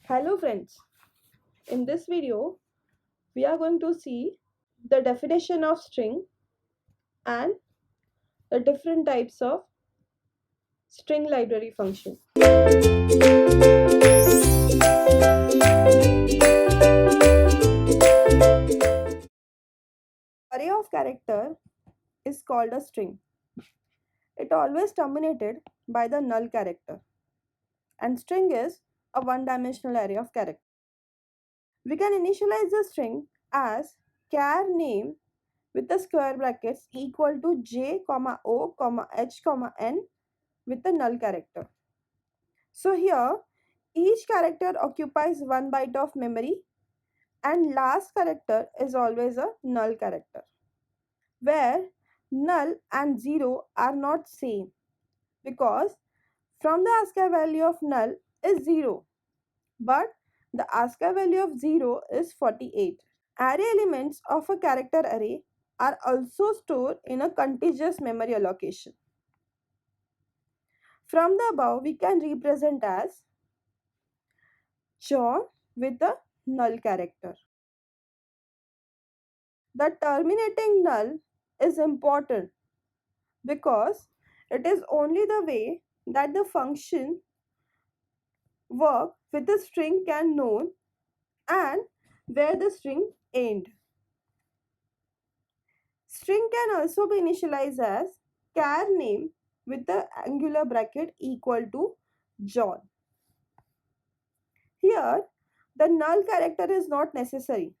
Hello friends, in this video we are going to see the definition of string and the different types of string library function. Array of character is called a string. It always terminated by the null character, and string is a one-dimensional array of characters. We can initialize the string as char name with the square brackets equal to j, o, h, n with the null character. So here each character occupies 1 byte of memory and last character is always a null character, where null and 0 are not same because from the ASCII value of null is 0 but the ASCII value of 0 is 48. Array elements of a character array are also stored in a contiguous memory allocation. From the above we can represent as John with the null character. The terminating null is important because it is only the way that the function work with the string can known and where the string end. String can also be initialized as char name with the angular bracket equal to John. Here the null character is not necessary.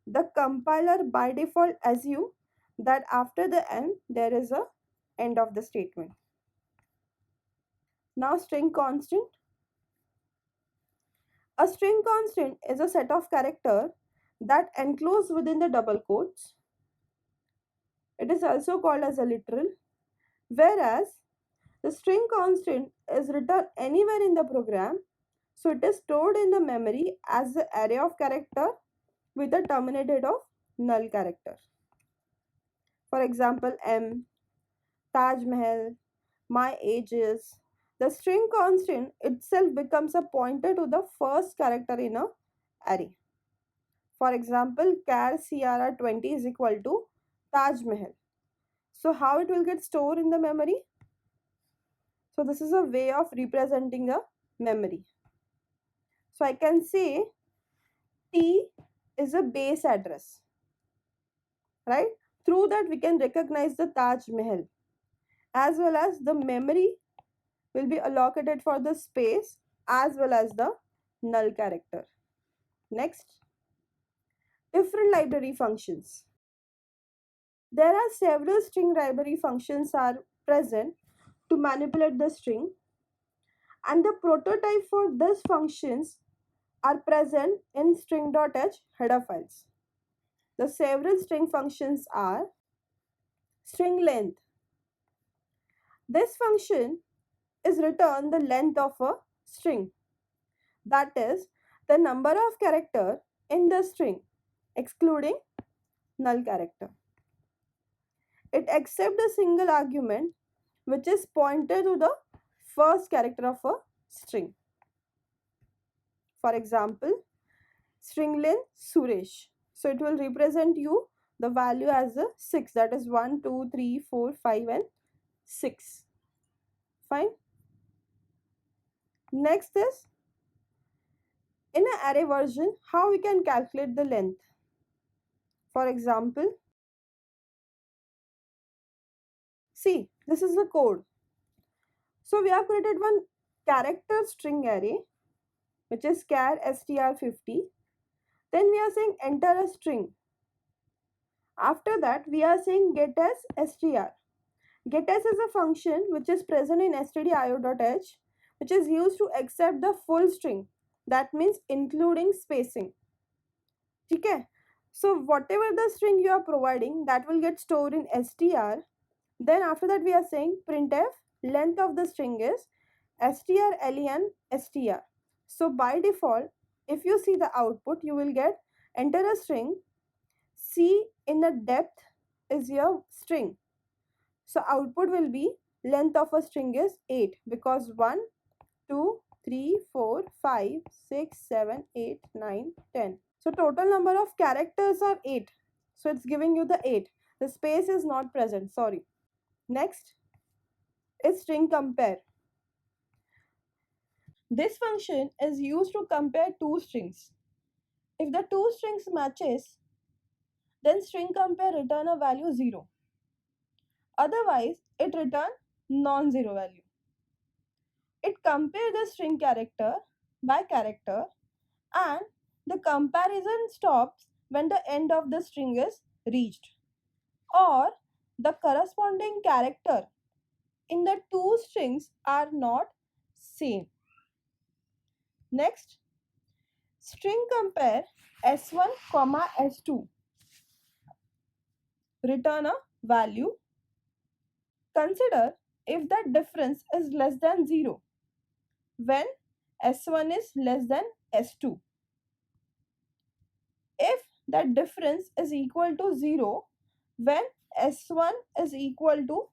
The compiler by default assume that after the n there is a end of the statement. Now string constant. A string constant is a set of characters that enclose within the double quotes. It is also called as a literal, whereas the string constant is written anywhere in the program, so it is stored in the memory as the array of character with the terminated of null character. For example, M, Taj Mahal, my age is. The string constant itself becomes a pointer to the first character in a array. For example, char CRR 20 is equal to Taj Mahal. So how it will get stored in the memory? So this is a way of representing a memory. So I can say T is a base address, right? Through that we can recognize the Taj Mahal, as well as the memory will be allocated for the space as well as the null character. Next, different library functions. There are several string library functions are present to manipulate the string, and the prototype for these functions are present in string.h header files. The several string functions are string length. This function is return the length of a string, that is the number of character in the string excluding null character. It accepts a single argument which is pointed to the first character of a string. For example, string length Suresh. So it will represent you the value as a 6, that is 1, 2, 3, 4, 5 and 6. Fine. Next is in an array version how we can calculate the length. For example, see, this is the code. So we have created one character string array which is char str50. Then we are saying enter a string. After that we are saying get as str. Get as is a function which is present in stdio.h, which is used to accept the full string, that means including spacing. Okay, so whatever the string you are providing, that will get stored in str. Then after that we are saying printf length of the string is strlen str. So by default if you see the output, you will get enter a string, c in the depth is your string. So output will be length of a string is 8 because 1, 2, 3, 4, 5, 6, 7, 8, 9, 10. So total number of characters are 8. So it's giving you the 8. The space is not present, sorry. Next is string compare. This function is used to compare two strings. If the two strings matches, then string compare return a value 0. Otherwise, it return non-zero value. It compare the string character by character, and the comparison stops when the end of the string is reached, or the corresponding character in the two strings are not same. Next, string compare s1 comma s2 return a value. Consider if that difference is less than 0 when s1 is less than s2. If that difference is equal to 0 when s1 is equal to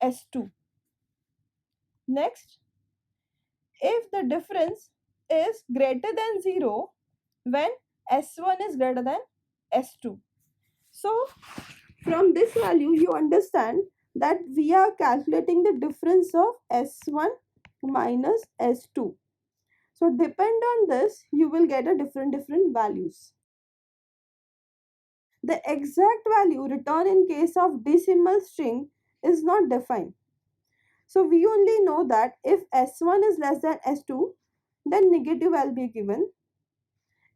s2. Next, if the difference is greater than 0 when s1 is greater than s2. So from this value you understand that we are calculating the difference of s1 minus s2. So depend on this, you will get a different values. The exact value returned in case of decimal string is not defined. So we only know that if s1 is less than s2, then negative will be given.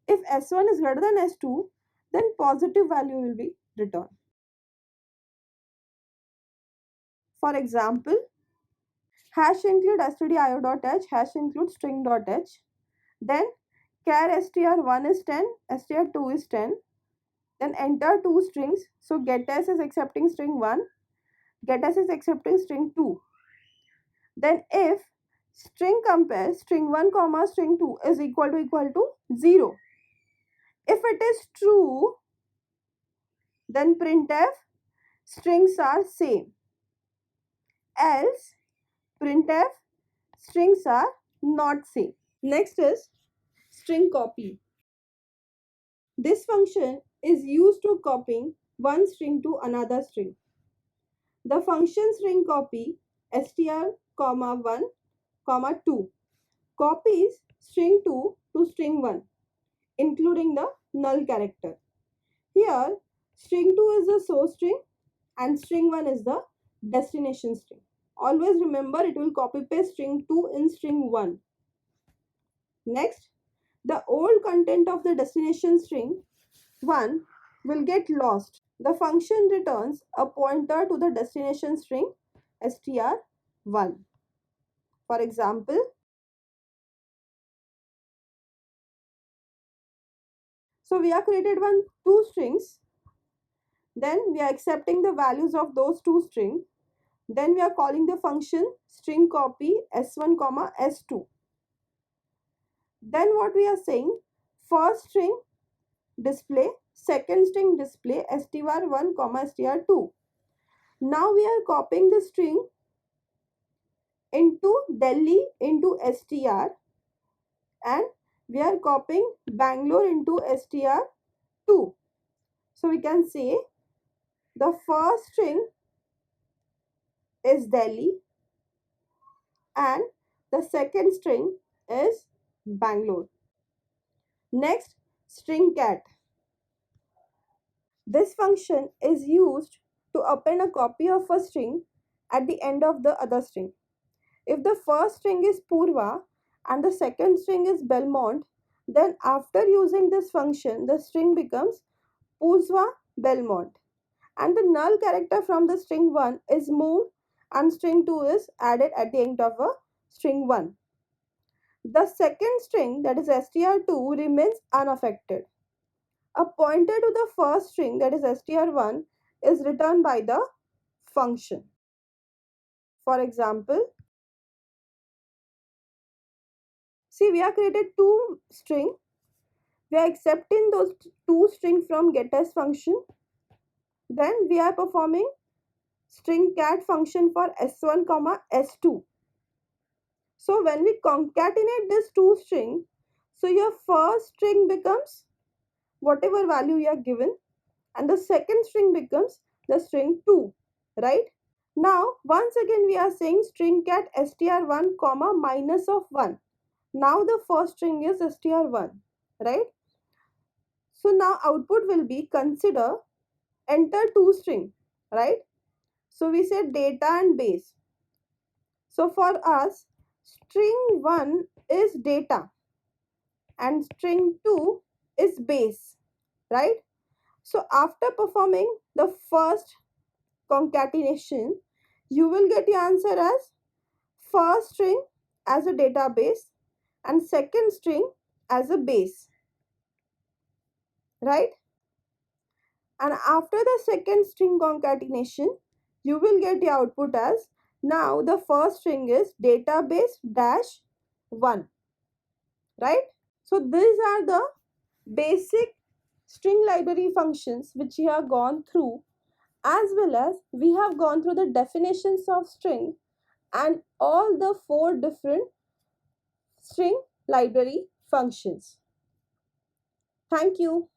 If s1 is greater than s2, then positive value will be returned. For example, hash include stdio.h, hash include string.h. Then char str1 is 10, str2 is 10. Then enter two strings. So getS is accepting string 1, getS is accepting string 2. Then if string compare string 1 comma string 2 is equal to 0. If it is true, then printf strings are same. Else printf strings are not same. Next is string copy. This function is used to copying one string to another string. The function string copy str, 1, 2 copies string 2 to string 1, including the null character. Here, string 2 is the source string and string 1 is the destination string. Always remember, it will copy paste string 2 in string 1. Next, the old content of the destination string 1 will get lost. The function returns a pointer to the destination string str1. For example, so we have created two strings. Then we are accepting the values of those two strings. Then we are calling the function string copy s1 comma s2. Then what we are saying, first string display, second string display str1 comma str2. Now we are copying the string into Delhi into str, and we are copying Bangalore into str2. So we can say the first string is Delhi and the second string is Bangalore. Next, string cat. This function is used to append a copy of a string at the end of the other string. If the first string is Purva and the second string is Belmont, then after using this function, the string becomes Purva Belmont, and the null character from the string 1 is moved and string 2 is added at the end of a string 1. The second string, that is str2, remains unaffected. A pointer to the first string, that is str1, is returned by the function. For example, see, we have created two strings. We are accepting those two strings from getS function. Then we are performing string cat function for s1 comma s2. So when we concatenate this two string, so your first string becomes whatever value you are given, and the second string becomes the string 2, right? Now once again we are saying string cat str1 comma minus of 1. Now the first string is str1, right? So now output will be consider enter two string, right? So we said data and base. So for us, string 1 is data and string 2 is base, right? So after performing the first concatenation, you will get your answer as first string as a database and second string as a base, right? And after the second string concatenation, you will get the output as now the first string is database dash 1, right? So these are the basic string library functions which we have gone through, as well as we have gone through the definitions of string and all the 4 different string library functions. Thank you.